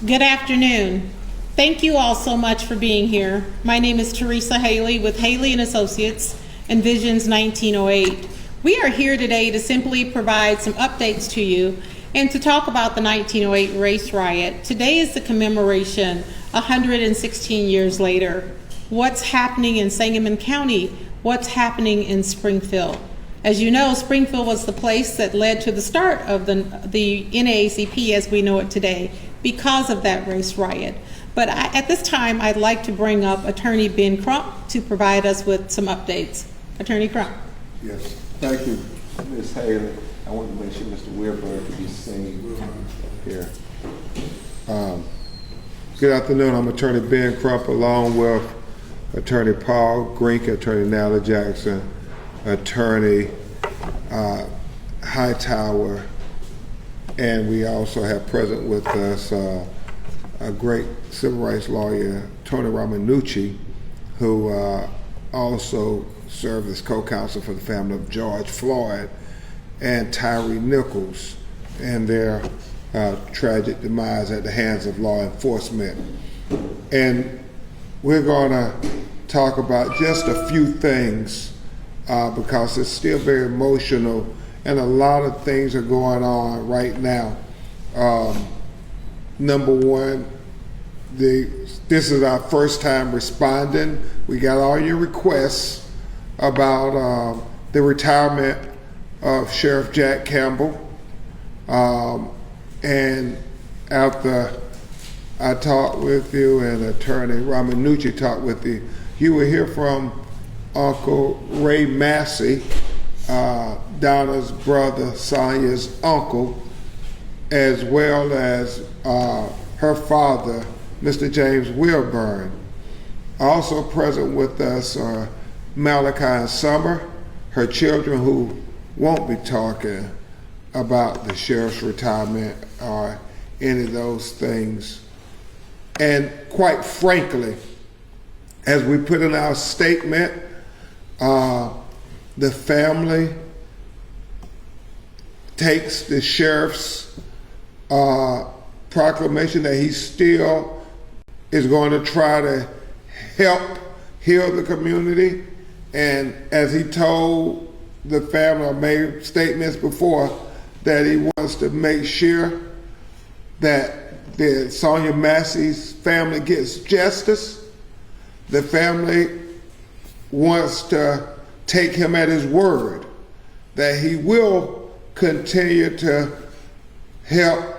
Good afternoon. Thank you all so much for being here. My name is Teresa Haley with Haley & Associates and Visions 1908. We are here today to simply provide some updates to you and to talk about the 1908 race riot. Today is the commemoration 116 years later. What's happening in Sangamon County? What's happening in Springfield? As you know, Springfield was the place that led to the start of the NAACP as we know it today because of that race riot. But at this time, I'd like to bring up Attorney Ben Crump to provide us with some updates. Attorney Crump. Yes, thank you, Ms. Haley. I want to make sure Mr. Wilburn can be seen here. Good afternoon. I'm Attorney Ben Crump along with Attorney Paul Grink, Attorney Nala Jackson, Attorney Hightower, and we also have present with us a great civil rights lawyer, Tony Ramanucci, who also served as co-counsel for the family of George Floyd and Tyree Nichols and their tragic demise at the hands of law enforcement. And we're going to talk about just a few things because it's still very emotional and a lot of things are going on right now. Number one, this is our first time responding. We got all your requests about the retirement of Sheriff Jack Campbell. And after I talked with you and Attorney Ramanucci talked with you, you will hear from Uncle Ray Massey, Donna's brother, Sonya's uncle, as well as her father, Mr. James Wilburn. Also present with us are Malachi and Summer, her children, who won't be talking about the sheriff's retirement or any of those things. And quite frankly, as we put in our statement, the family takes the sheriff's proclamation that he still is going to try to help heal the community. And as he told the family, or made statements before, that he wants to make sure that the Sonya Massey's family gets justice. The family wants to take him at his word that he will continue to help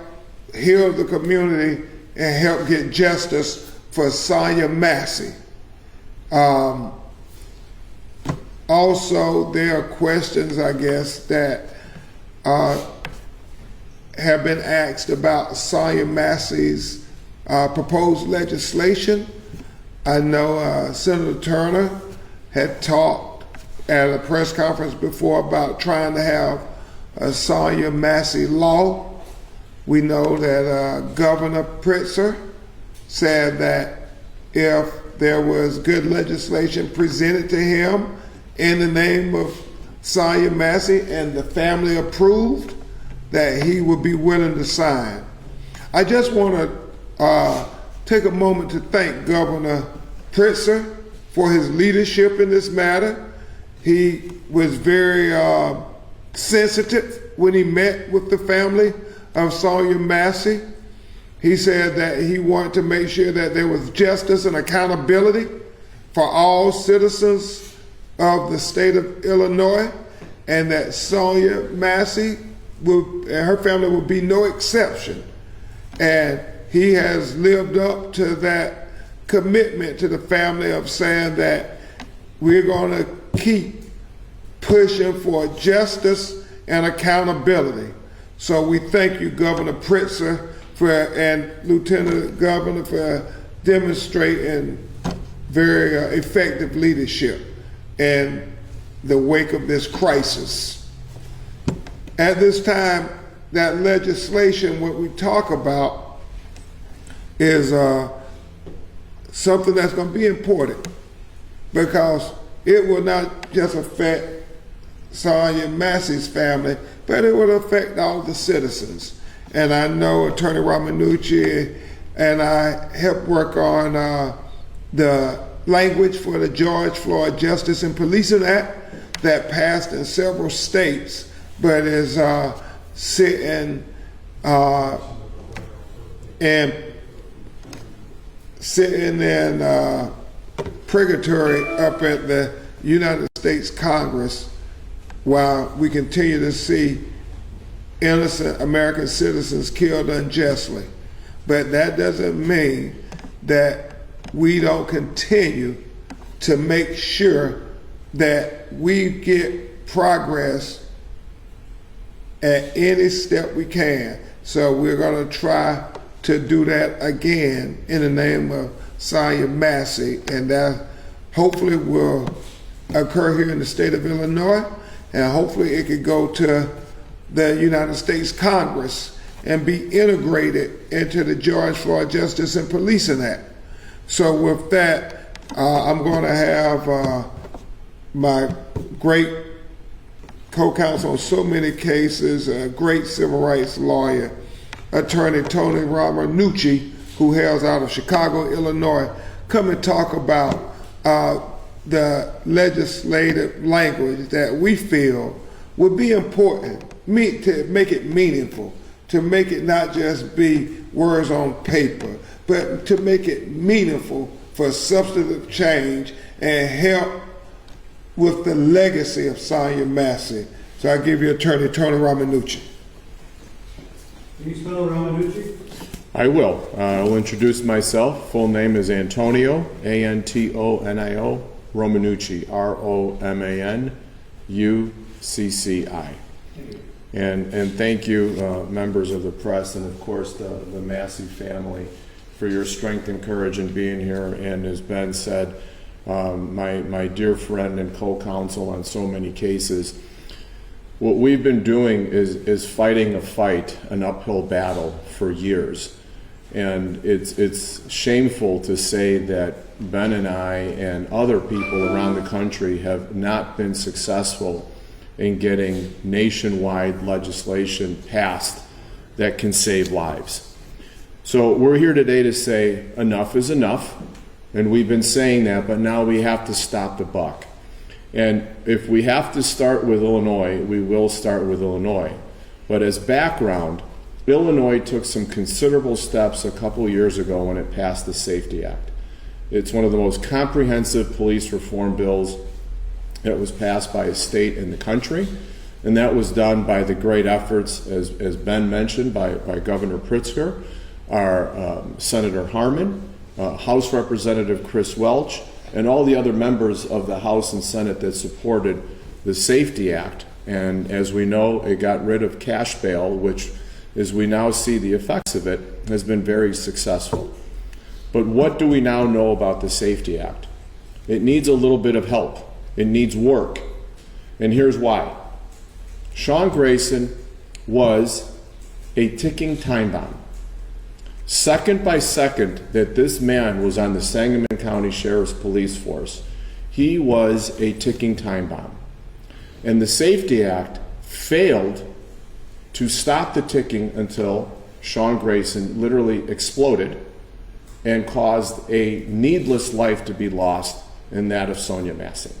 heal the community and help get justice for Sonya Massey. Also, there are questions, I guess, that have been asked about Sonya Massey's proposed legislation. I know Senator Turner had talked at a press conference before about trying to have a Sonya Massey law. We know that Governor Pritzker said that if there was good legislation presented to him in the name of Sonya Massey and the family approved, that he would be willing to sign. I just want to take a moment to thank Governor Pritzker for his leadership in this matter. He was very sensitive when he met with the family of Sonya Massey. He said that he wanted to make sure that there was justice and accountability for all citizens of the state of Illinois, and that Sonya Massey and her family will be no exception. And he has lived up to that commitment to the family of saying that we're going to keep pushing for justice and accountability. So we thank you, Governor Pritzker, and Lieutenant Governor, for demonstrating very effective leadership in the wake of this crisis. At this time, that legislation, what we talk about, is something that's going to be important, because it will not just affect Sonya Massey's family, but it will affect all the citizens. And I know Attorney Ramanucci and I helped work on the language for the George Floyd Justice and Policing Act that passed in several states, but is sitting in purgatory up at the United States Congress while we continue to see innocent American citizens killed unjustly. But that doesn't mean that we don't continue to make sure that we get progress at any step we can. So we're going to try to do that again in the name of Sonya Massey, and that hopefully will occur here in the state of Illinois, and hopefully it could go to the United States Congress and be integrated into the George Floyd Justice and Policing Act. So with that, I'm going to have my great co-counsel on so many cases, a great civil rights lawyer, Attorney Tony Romanucci, who hails out of Chicago, Illinois, come and talk about the legislative language that we feel would be important to make it meaningful, to make it not just be words on paper, but to make it meaningful for substantive change and help with the legacy of Sonya Massey. So I give you Attorney Tony Romanucci. Can you spell Romanucci? I will. I'll introduce myself. Full name is Antonio, A-N-T-O-N-I-O, Romanucci, R-O-M-A-N-U-C-C-I. And thank you, members of the press, and of course the Massey family, for your strength and courage in being here. And as Ben said, my dear friend and co-counsel on so many cases, what we've been doing is fighting a fight, an uphill battle for years. And it's shameful to say that Ben and I and other people around the country have not been successful in getting nationwide legislation passed that can save lives. So we're here today to say enough is enough, and we've been saying that, but now we have to stop the buck. And if we have to start with Illinois, we will start with Illinois. But as background, Illinois took some considerable steps a couple years ago when it passed the Safety Act. It's one of the most comprehensive police reform bills that was passed by a state in the country, and that was done by the great efforts, as Ben mentioned, by Governor Pritzker, our Senator Harmon, House Representative Chris Welch, and all the other members of the House and Senate that supported the Safety Act. And as we know, it got rid of cash bail, which, as we now see the effects of it, has been very successful. But what do we now know about the Safety Act? It needs a little bit of help. It needs work. And here's why. Sean Grayson was a ticking time bomb. Second by second that this man was on the Sangamon County Sheriff's Police Force, he was a ticking time bomb. And the Safety Act failed to stop the ticking until Sean Grayson literally exploded and caused a needless life to be lost, in that of Sonya Massey.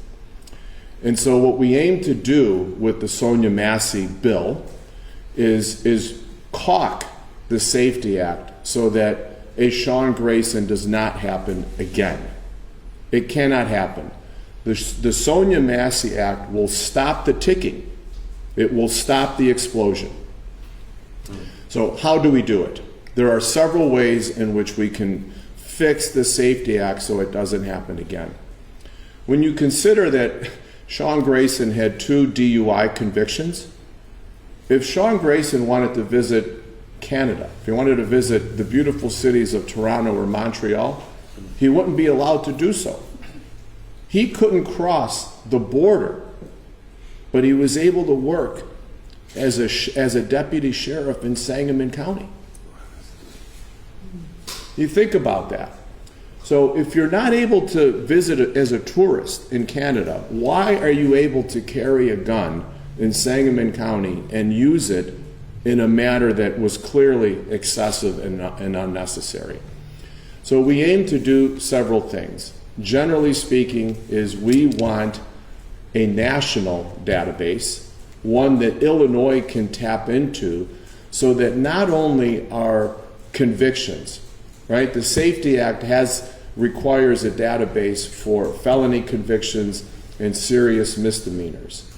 And so what we aim to do with the Sonya Massey bill is caulk the Safety Act so that a Sean Grayson does not happen again. It cannot happen. The Sonya Massey Act will stop the ticking. It will stop the explosion. So how do we do it? There are several ways in which we can fix the Safety Act so it doesn't happen again. When you consider that Sean Grayson had 2 DUI convictions, if Sean Grayson wanted to visit Canada, if he wanted to visit the beautiful cities of Toronto or Montreal, he wouldn't be allowed to do so. He couldn't cross the border, but he was able to work as a deputy sheriff in Sangamon County. You think about that. So if you're not able to visit as a tourist in Canada, why are you able to carry a gun in Sangamon County and use it in a manner that was clearly excessive and unnecessary. So we aim to do several things. Generally speaking, is we want a national database, one that Illinois can tap into, so that not only are convictions, right? The Safety Act requires a database for felony convictions and serious misdemeanors.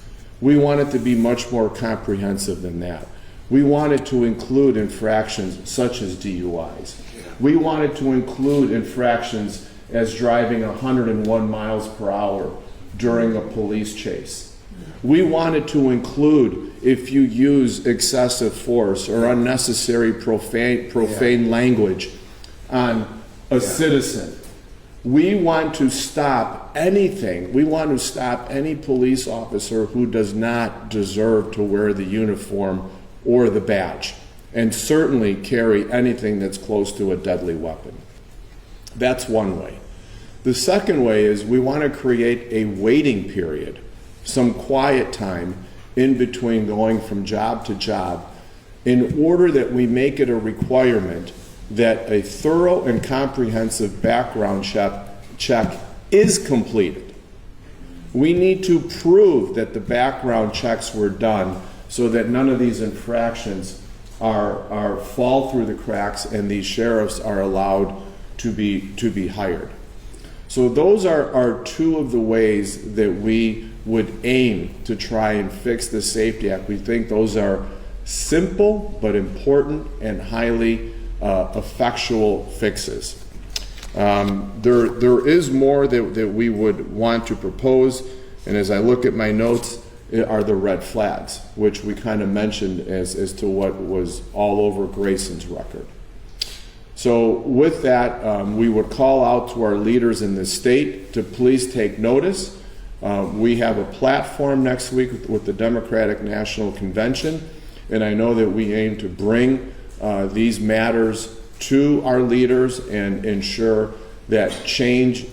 We want it to be much more comprehensive than that. We want it to include infractions such as DUIs. We want it to include infractions as driving 101 miles per hour during a police chase. We want it to include if you use excessive force or unnecessary profane language on a citizen. We want to stop anything. We want to stop any police officer who does not deserve to wear the uniform or the badge, and certainly carry anything that's close to a deadly weapon. That's one way. The second way is we want to create a waiting period, some quiet time in between going from job to job, in order that we make it a requirement that a thorough and comprehensive background check is completed. We need to prove that the background checks were done so that none of these infractions fall through the cracks and these sheriffs are allowed to be hired. So those are two of the ways that we would aim to try and fix the Safety Act. We think those are simple but important and highly effectual fixes. There is more that we would want to propose, and as I look at my notes, are the red flags, which we kind of mentioned as to what was all over Grayson's record. So with that, we would call out to our leaders in the state to please take notice. We have a platform next week with the Democratic National Convention, and I know that we aim to bring these matters to our leaders and ensure that change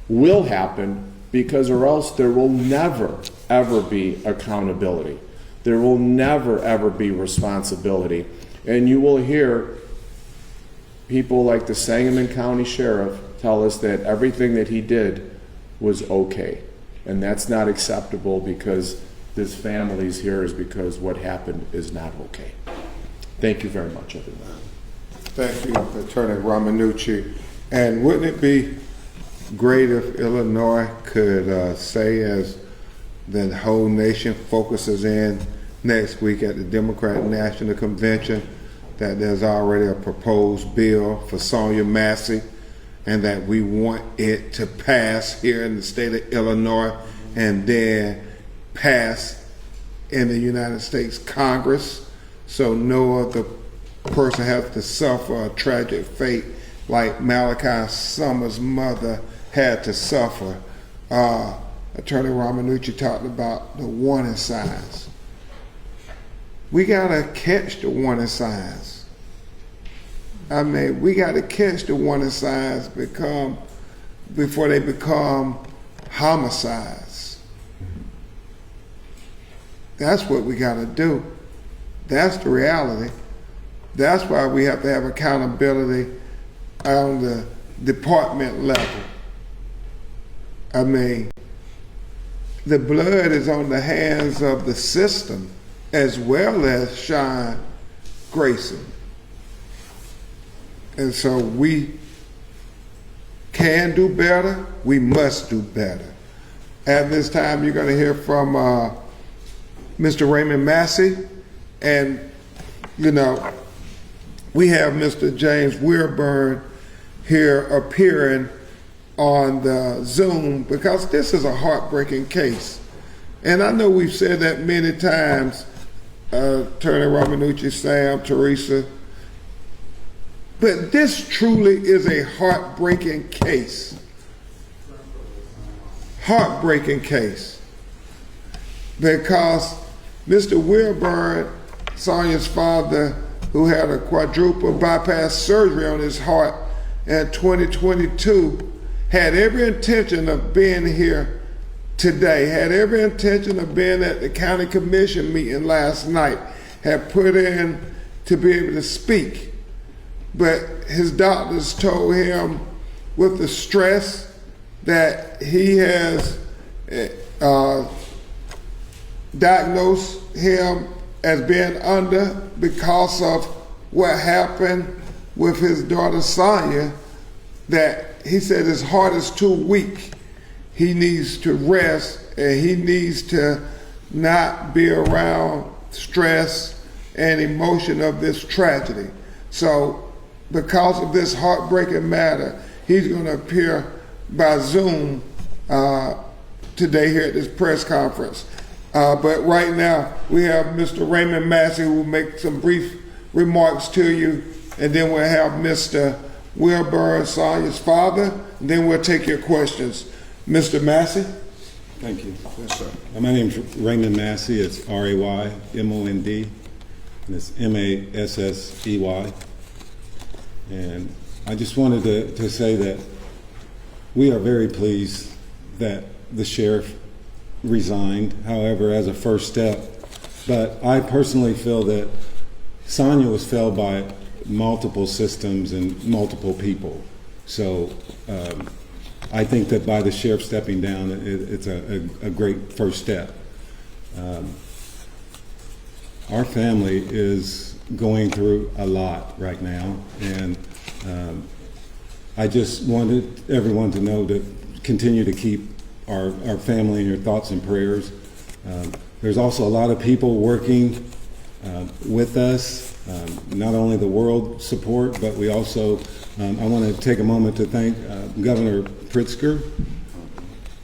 will happen, because or else there will never, ever be accountability. There will never, ever be responsibility. And you will hear people like the Sangamon County Sheriff tell us that everything that he did was okay. And that's not acceptable, because this family's here is because what happened is not okay. Thank you very much, everyone. Thank you, Attorney Romanucci. And wouldn't it be great if Illinois could say, as the whole nation focuses in next week at the Democratic National Convention, that there's already a proposed bill for Sonya Massey, and that we want it to pass here in the state of Illinois and then pass in the United States Congress, so no other person has to suffer a tragic fate like Malachi Summers' mother had to suffer. Attorney Romanucci talked about the warning signs. We gotta catch the warning signs. I mean, we gotta catch the warning signs before they become homicides. That's what we gotta do. That's the reality. That's why we have to have accountability on the department level. I mean, the blood is on the hands of the system as well as Sean Grayson. And so we can do better, we must do better. At this time, you're going to hear from Mr. Raymond Massey, and we have Mr. James Weirburn here appearing on the Zoom, because this is a heartbreaking case. And I know we've said that many times, Attorney Romanucci, Sam, Teresa, but this truly is a heartbreaking case. Heartbreaking case. Because Mr. Weirburn, Sonya's father, who had a quadruple bypass surgery on his heart in 2022, had every intention of being here today, had every intention of being at the county commission meeting last night, had put in to be able to speak. But his doctors told him with the stress that he has diagnosed him as being under because of what happened with his daughter Sonya, that he said his heart is too weak. He needs to rest and he needs to not be around stress and emotion of this tragedy. So because of this heartbreaking matter, he's going to appear by Zoom today here at this press conference. But right now, we have Mr. Raymond Massey who will make some brief remarks to you, and then we'll have Mr. Wilburn, Sonya's father, and then we'll take your questions. Mr. Massey? Thank you. Yes, sir. My name's Raymond Massey. It's R-A-Y-M-O-N-D, and it's M-A-S-S-E-Y. And I just wanted to say that we are very pleased that the sheriff resigned, however, as a first step. But I personally feel that Sonya was felled by multiple systems and multiple people. So I think that by the sheriff stepping down, it's a great first step. Our family is going through a lot right now, and I just wanted everyone to know to continue to keep our family in your thoughts and prayers. There's also a lot of people working with us, not only the world support, but we also, I want to take a moment to thank Governor Pritzker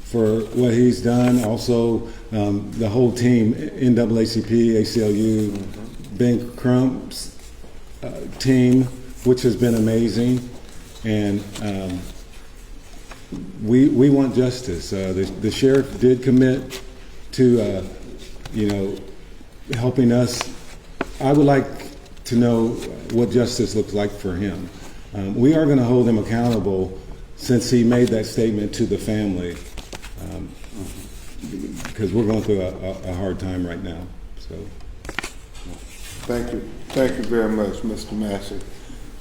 for what he's done. Also, the whole team, NAACP, ACLU, Ben Crump's team, which has been amazing. And we want justice. The sheriff did commit to, helping us. I would like to know what justice looks like for him. We are going to hold him accountable since he made that statement to the family, because we're going through a hard time right now. So, Thank you very much, Mr. Massey.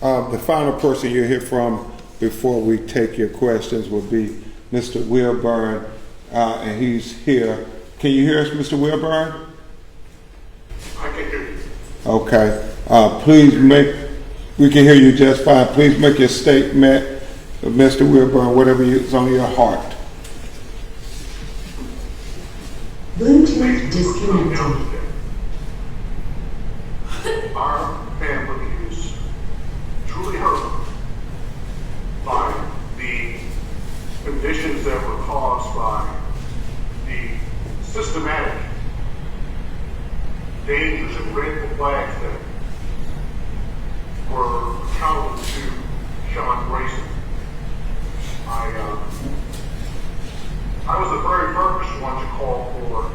The final person you'll hear from before we take your questions will be Mr. Wilburn, and he's here. Can you hear us, Mr. Wilburn? I can hear you. Okay. We can hear you just fine. Please make your statement, Mr. Wilburn, whatever is on your heart. Bluetooth disconnected. Our family is truly hurt by the conditions that were caused by the systematic dangers and red flags that were accountable to Sean Grayson. I was the very first one to call for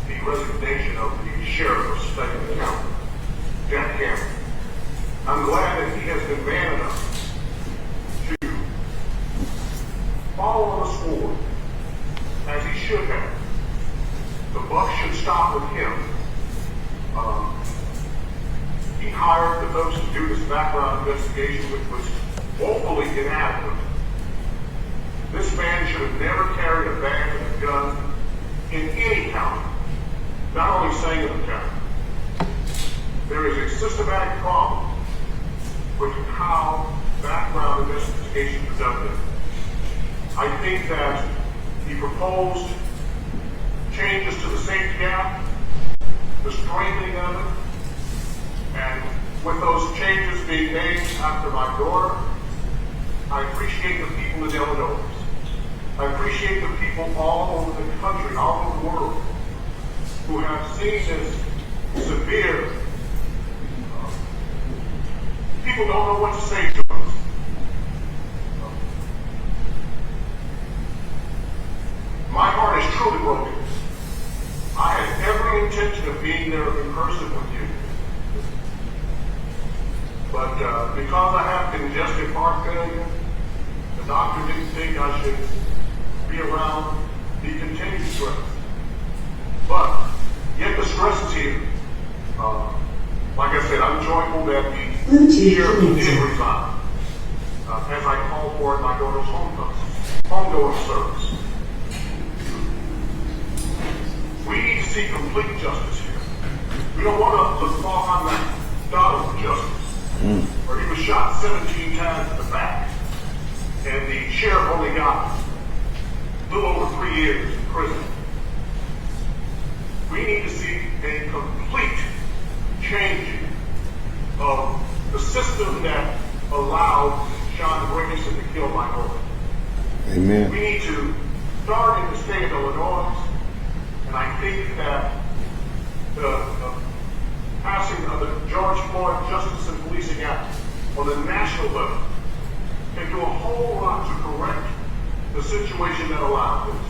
the resignation of the sheriff of Stanton County, Jack Campbell. I'm glad that he has been man enough to follow the sword as he should have. The buck should stop with him. He hired the folks to do this background investigation, which was woefully inadequate. This man should have never carried a bag and a gun in any county, not only Sangamon County. There is a systematic problem with how background investigations are done there. I think that the proposed changes to the safety gap, the strengthening of it, and with those changes being made after my daughter, I appreciate the people in Illinois. I appreciate the people all over the country, all over the world, who have seen this severe. People don't know what to say to us. My heart is truly broken. I had every intention of being there in person with you. But because I have congestive heart failure, the doctor didn't think I should be around the continued stress. But yet the stress is here. Like I said, I'm joyful that the Bluetooth sheriff connected. did resign, as I called for in my daughter's homegoing service. We need to see complete justice here. We don't want to look off on that Donald justice, where he was shot 17 times in the back, and the sheriff only got a little over 3 years in prison. We need to see a complete changing of the system that allowed John Grayson to kill my daughter. Amen. We need to start in the state of Illinois, and I think that the passing of the George Floyd Justice and Policing Act on the national level can do a whole lot to correct the situation that allowed this.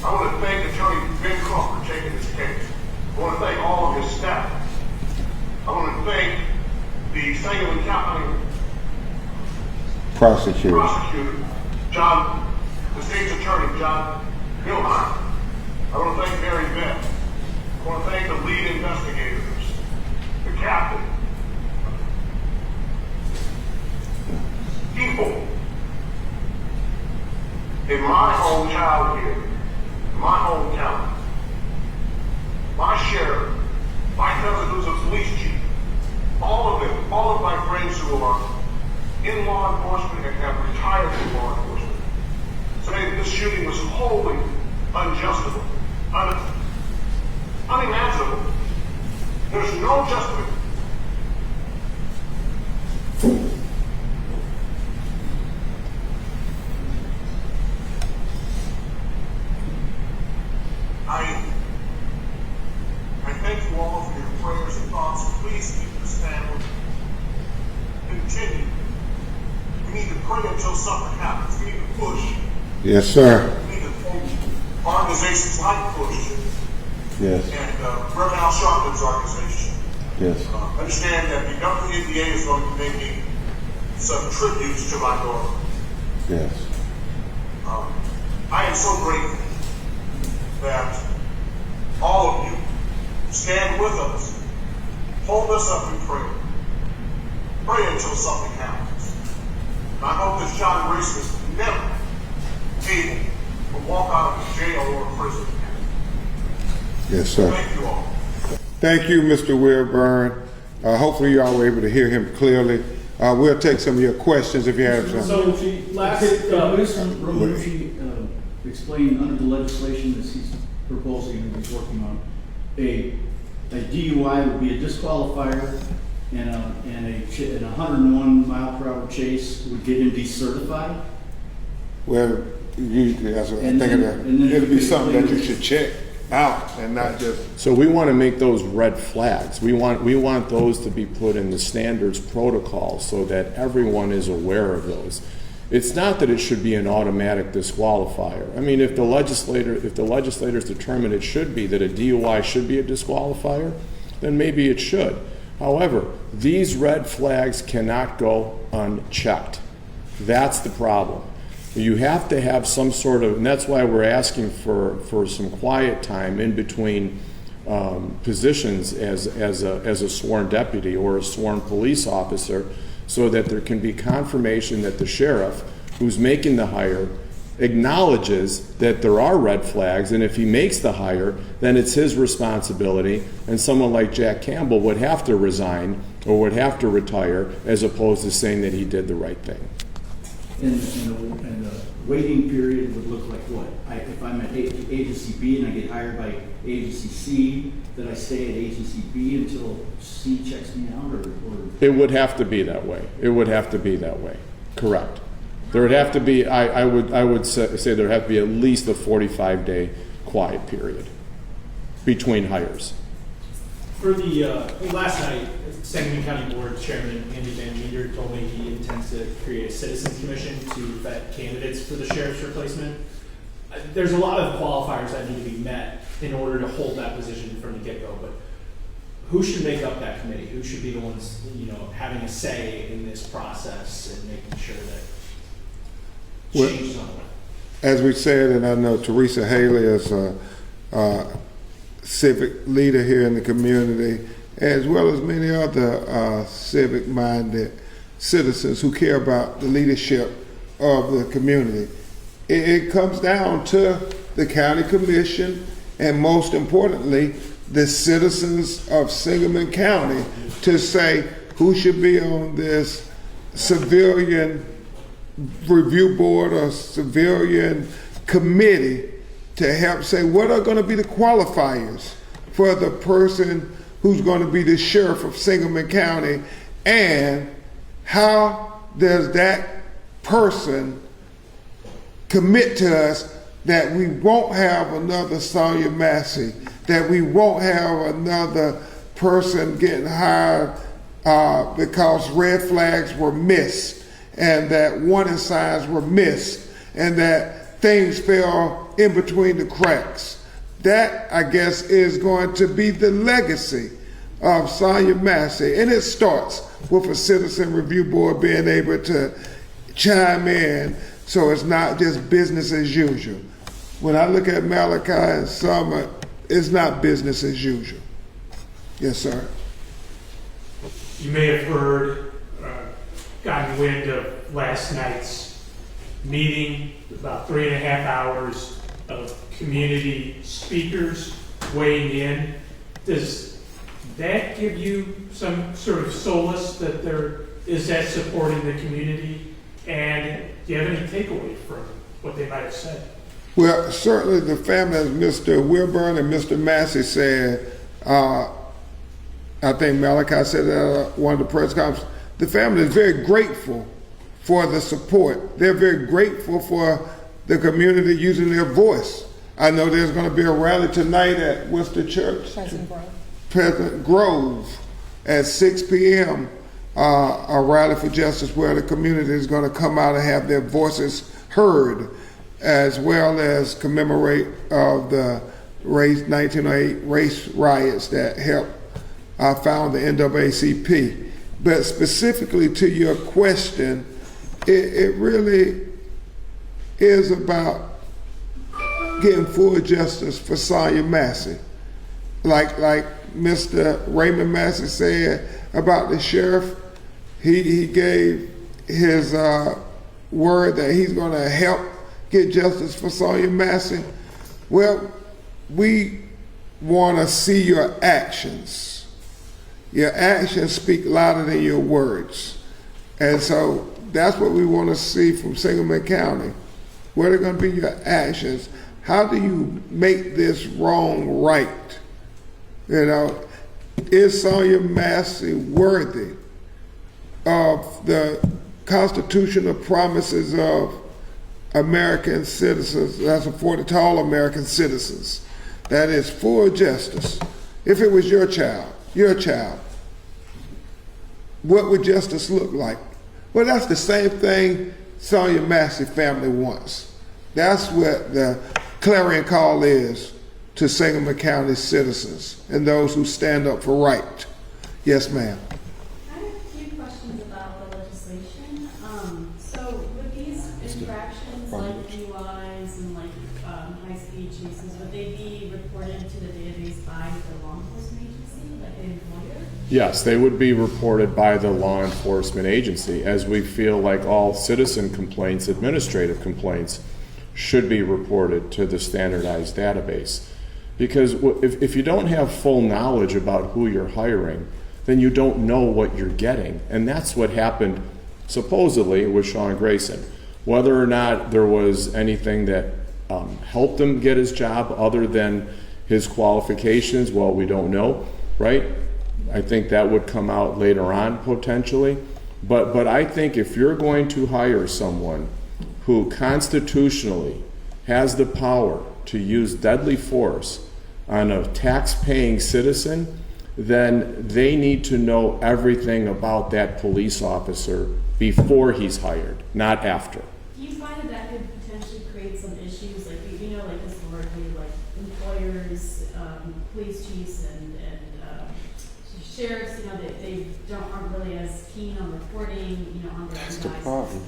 I want to thank Attorney Ben Crump for taking this case. I want to thank all of his staff. I want to thank the Sangamon County Prosecutor. the state's attorney, John Milheim. I want to thank Mary Beth. I want to thank the lead investigators, the captain, people in my hometown here, my hometown, my sheriff, my cousin who's a police chief, all of them, all of my friends who are in law enforcement and have retired from law enforcement, say that this shooting was wholly unjustifiable, unimaginable. There's no justification. I thank you all for your prayers and thoughts. Please keep this family. Continue. We need to pray until something happens. We need to push. Yes, sir. We need to thank organizations like Push Yes. and Reverend Al Sharpton's organization. Yes. Understand that the WNBA is going to be making some tributes to my daughter. Yes. I am so grateful that all of you stand with us, hold us up in prayer, pray until something happens. And I hope that John Grayson is never able to walk out of jail or prison again. Yes, sir. Thank you all. Thank you, Mr. Wilburn. Hopefully you all were able to hear him clearly. We'll take some of your questions if you have some. So, last, Mr. Romanucci explained under the legislation that he's proposing and he's working on, a DUI would be a disqualifier, and a 101 mile per hour chase would get him decertified. Well, usually that's what I'm And thinking then- that and then it'd be you could something that you legally- should check out and not just. So we want to make those red flags. We want those to be put in the standards protocol so that everyone is aware of those. It's not that it should be an automatic disqualifier. I mean, if the legislators determine it should be, that a DUI should be a disqualifier, then maybe it should. However, these red flags cannot go unchecked. That's the problem. You have to have some sort of, and that's why we're asking for some quiet time in between positions as a sworn deputy or a sworn police officer, so that there can be confirmation that the sheriff who's making the hire acknowledges that there are red flags, and if he makes the hire, then it's his responsibility, and someone like Jack Campbell would have to resign or would have to retire, as opposed to saying that he did the right thing. And the waiting period would look like what? If I'm at agency B and I get hired by agency C, then I stay at agency B until C checks me out, or? It would have to be that way. It would have to be that way. Correct. There would have to be, I would say there would have to be at least a 45-day quiet period between hires. For the last night, Sangamon County Board Chairman Andy Van Meter told me he intends to create a citizens commission to vet candidates for the sheriff's replacement. There's a lot of qualifiers that need to be met in order to hold that position from the get-go, but who should make up that committee? Who should be the ones, having a say in this process and making sure that changes on the way? As we said, and I know Teresa Haley is a civic leader here in the community, as well as many other civic-minded citizens who care about the leadership of the community. It comes down to the county commission and, most importantly, the citizens of Sangamon County to say who should be on this civilian review board or civilian committee to help say what are going to be the qualifiers for the person who's going to be the sheriff of Sangamon County, and how does that person commit to us that we won't have another Sonya Massey, that we won't have another person getting hired because red flags were missed and that warning signs were missed and that things fell in between the cracks. That, I guess, is going to be the legacy of Sonya Massey. And it starts with a citizen review board being able to chime in so it's not just business as usual. When I look at Malachi and Summer, it's not business as usual. Yes, sir. You may have heard, gotten wind of last night's meeting, about 3.5 hours of community speakers weighing in. Does that give you some sort of solace that there is that support in the community? And do you have any takeaway from what they might have said? Well, certainly the family, as Mr. Wilburn and Mr. Massey said, I think Malachi said at one of the press conferences, the family is very grateful for the support. They're very grateful for the community using their voice. I know there's going to be a rally tonight at Worcester Church, Pleasant Grove, at 6 p.m., a rally for justice where the community is going to come out and have their voices heard, as well as commemorate of the 1908 race riots that helped found the NAACP. But specifically to your question, it really is about getting full justice for Sonya Massey. Like Mr. Raymond Massey said about the sheriff, he gave his word that he's going to help get justice for Sonya Massey. Well, we want to see your actions. Your actions speak louder than your words. And so that's what we want to see from Sangamon County. What are going to be your actions? How do you make this wrong right? You know, is Sonya Massey worthy of the constitutional promises of American citizens that's afforded to all American citizens? That is full justice. If it was your child, what would justice look like? Well, that's the same thing Sonya Massey family wants. That's what the clarion call is to Sangamon County citizens and those who stand up for right. Yes, ma'am. I have a few questions about the legislation. So with these infractions like DUIs and like high-speed chases, would they be reported to the database by the law enforcement agency, like the employer? Yes, they would be reported by the law enforcement agency, as we feel like all citizen complaints, administrative complaints, should be reported to the standardized database. Because if you don't have full knowledge about who you're hiring, then you don't know what you're getting. And that's what happened supposedly with Sean Grayson. Whether or not there was anything that helped him get his job other than his qualifications, well, we don't know, right? I think that would come out later on potentially. But I think if you're going to hire someone who constitutionally has the power to use deadly force on a tax-paying citizen, then they need to know everything about that police officer before he's hired, not after. Do you find that could potentially create some issues, like like historically, like employers, police chiefs, and sheriffs, they aren't really as keen on reporting, on their That's the guys. problem.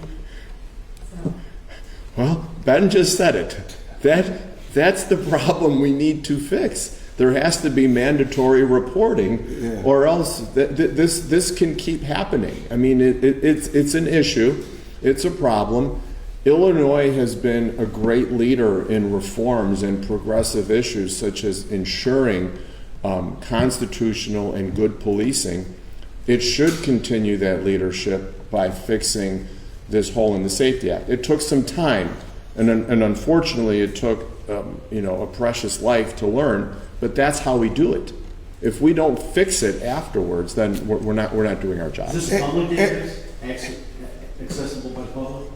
So. Well, Ben just said it. That's the problem we need to fix. There has to be mandatory reporting, Yeah. or else this can keep happening. I mean, it's an issue. It's a problem. Illinois has been a great leader in reforms and progressive issues such as ensuring constitutional and good policing. It should continue that leadership by fixing this hole in the Safety Act. It took some time, and unfortunately it took a precious life to learn, but that's how we do it. If we don't fix it afterwards, then we're not doing our job. Is this public database accessible by the public?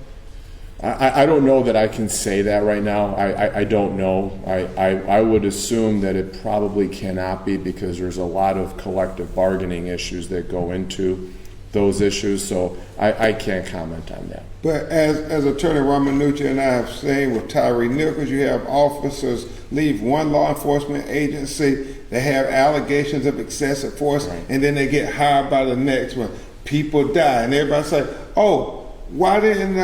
I don't know that I can say that right now. I don't know. I would assume that it probably cannot be, because there's a lot of collective bargaining issues that go into those issues, so I can't comment on that. But as Attorney Ramanucci and I have seen with Tyree Nichols, you have officers leave one law enforcement agency, they have allegations of excessive force, Right. and then they get hired by the next one. People die, and everybody say, oh, why didn't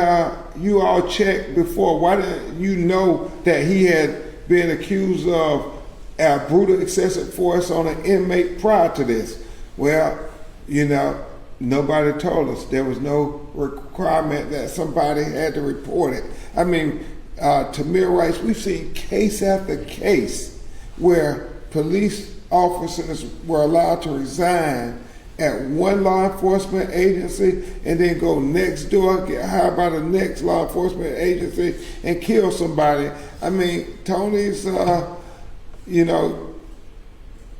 you all check before? Why didn't you know that he had been accused of brutal excessive force on an inmate prior to this? Well, nobody told us. There was no requirement that somebody had to report it. I mean, Tamir Rice, we've seen case after case where police officers were allowed to resign at one law enforcement agency and then go next door, get hired by the next law enforcement agency and kill somebody. I mean, Tony's,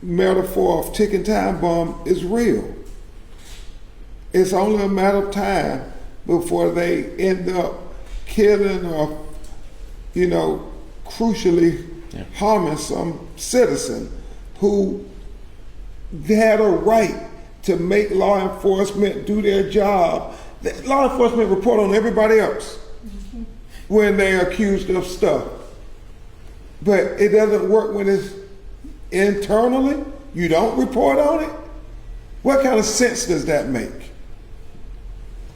metaphor of ticking time bomb is real. It's only a matter of time before they end up killing or, crucially harming some citizen who had a right to make law enforcement do their job. Law enforcement report on everybody else when they're accused of stuff. But it doesn't work when it's internally. You don't report on it. What kind of sense does that make?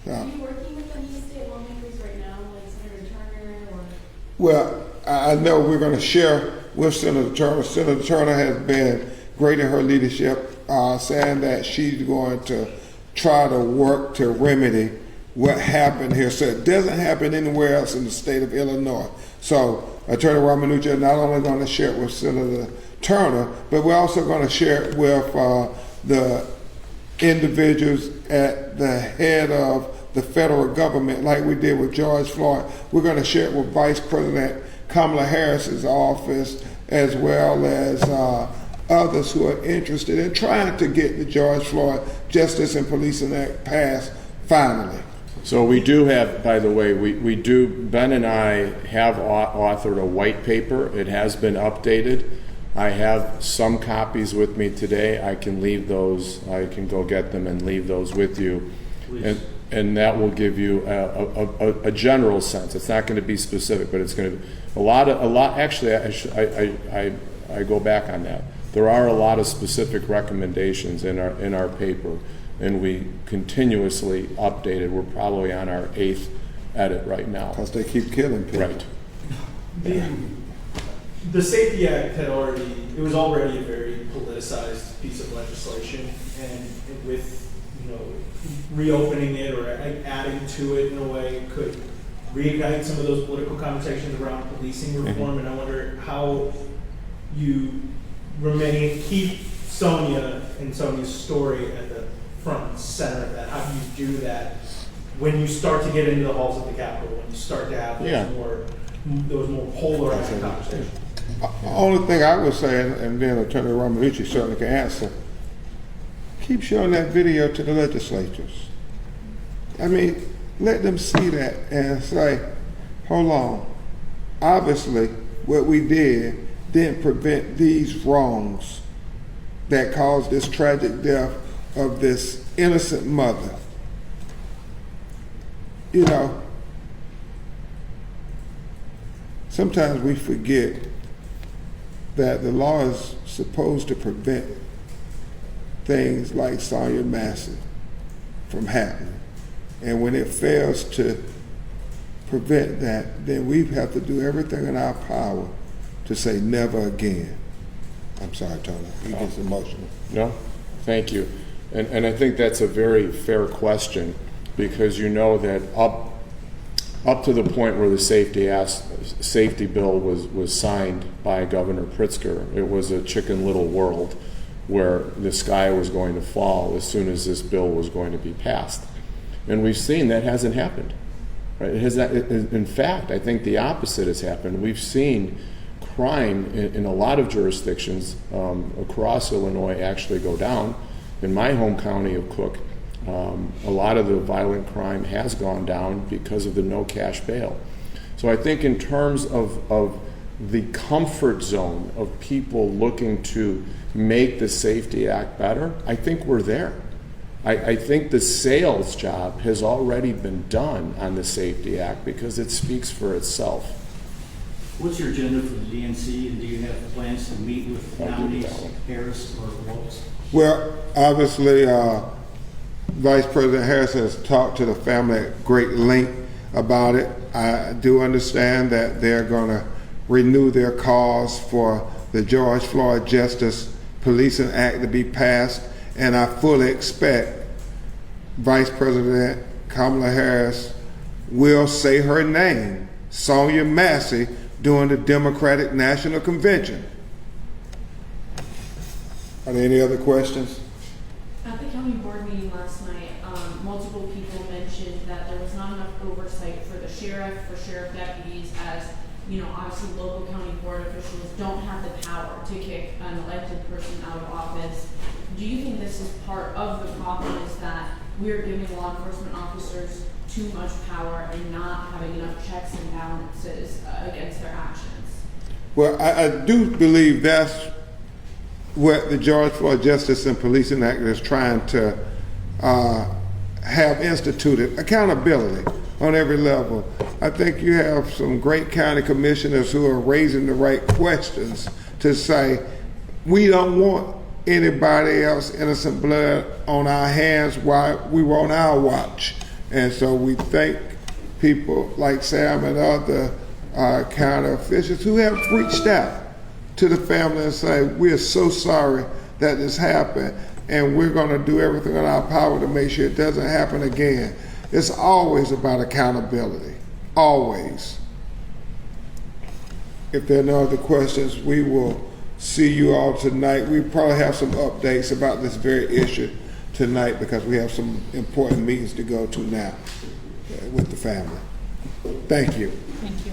Are you working with any state lawmakers right now, like Senator Turner or? Well, I know we're going to share with Senator Turner. Senator Turner has been great in her leadership, saying that she's going to try to work to remedy what happened here so it doesn't happen anywhere else in the state of Illinois. So Attorney Ramanucci is not only going to share it with Senator Turner, but we're also going to share it with the individuals at the head of the federal government, like we did with George Floyd. We're going to share it with Vice President Kamala Harris's office, as well as others who are interested in trying to get the George Floyd Justice and Policing Act passed finally. So we do have, by the way, Ben and I have authored a white paper. It has been updated. I have some copies with me today. I can leave those, I can go get them and leave those with you. And that will give you a general sense. It's not going to be specific, but it's going to be a lot. Actually, I go back on that. There are a lot of specific recommendations in our paper, and we continuously update it. We're probably on our 8th edit right now. Because they keep killing people. Right. The Safety Act was already a very politicized piece of legislation, and with reopening it or adding to it in a way could reignite some of those political conversations around policing reform. And I wonder how you keep Sonya and Sonya's story at the front and center of that. How do you do that when you start to get into the halls of the Capitol, when you start to have those more polarizing conversations? Only thing I would say, and then Attorney Ramanucci certainly can answer, keep showing that video to the legislatures. I mean, let them see that and say, hold on, obviously what we did didn't prevent these wrongs that caused this tragic death of this innocent mother. Sometimes we forget that the law is supposed to prevent things like Sonya Massey from happening. And when it fails to prevent that, then we have to do everything in our power to say never again. I'm sorry, Tony, you get emotional. No? Thank you. And I think that's a very fair question, because you know that up to the point where the safety bill was signed by Governor Pritzker, it was a Chicken Little world where the sky was going to fall as soon as this bill was going to be passed. And we've seen that hasn't happened. Right? In fact, I think the opposite has happened. We've seen crime in a lot of jurisdictions across Illinois actually go down. In my home county of Cook, a lot of the violent crime has gone down because of the no cash bail. So I think in terms of the comfort zone of people looking to make the Safety Act better, I think we're there. I think the sales job has already been done on the Safety Act because it speaks for itself. What's your agenda for the DNC, and do you have plans to meet with nominees, Harris or Waltz? Well, obviously, Vice President Harris has talked to the family at great length about it. I do understand that they're going to renew their cause for the George Floyd Justice Policing Act to be passed, and I fully expect Vice President Kamala Harris will say her name, Sonya Massey, during the Democratic National Convention. Are there any other questions? At the county board meeting last night, multiple people mentioned that there was not enough oversight for the sheriff, for sheriff deputies, as, you know, obviously local county board officials don't have the power to kick an elected person out of office. Do you think this is part of the problem, is that we're giving law enforcement officers too much power and not having enough checks and balances against their actions? Well, I do believe that's what the George Floyd Justice and Policing Act is trying to have instituted, accountability on every level. I think you have some great county commissioners who are raising the right questions to say, we don't want anybody else innocent blood on our hands while we were on our watch. And so we thank people like Sam and other county officials who have reached out to the family and say, we're so sorry that this happened, and we're going to do everything in our power to make sure it doesn't happen again. It's always about accountability, always. If there are no other questions, we will see you all tonight. We probably have some updates about this very issue tonight because we have some important meetings to go to now with the family. Thank you. Thank you.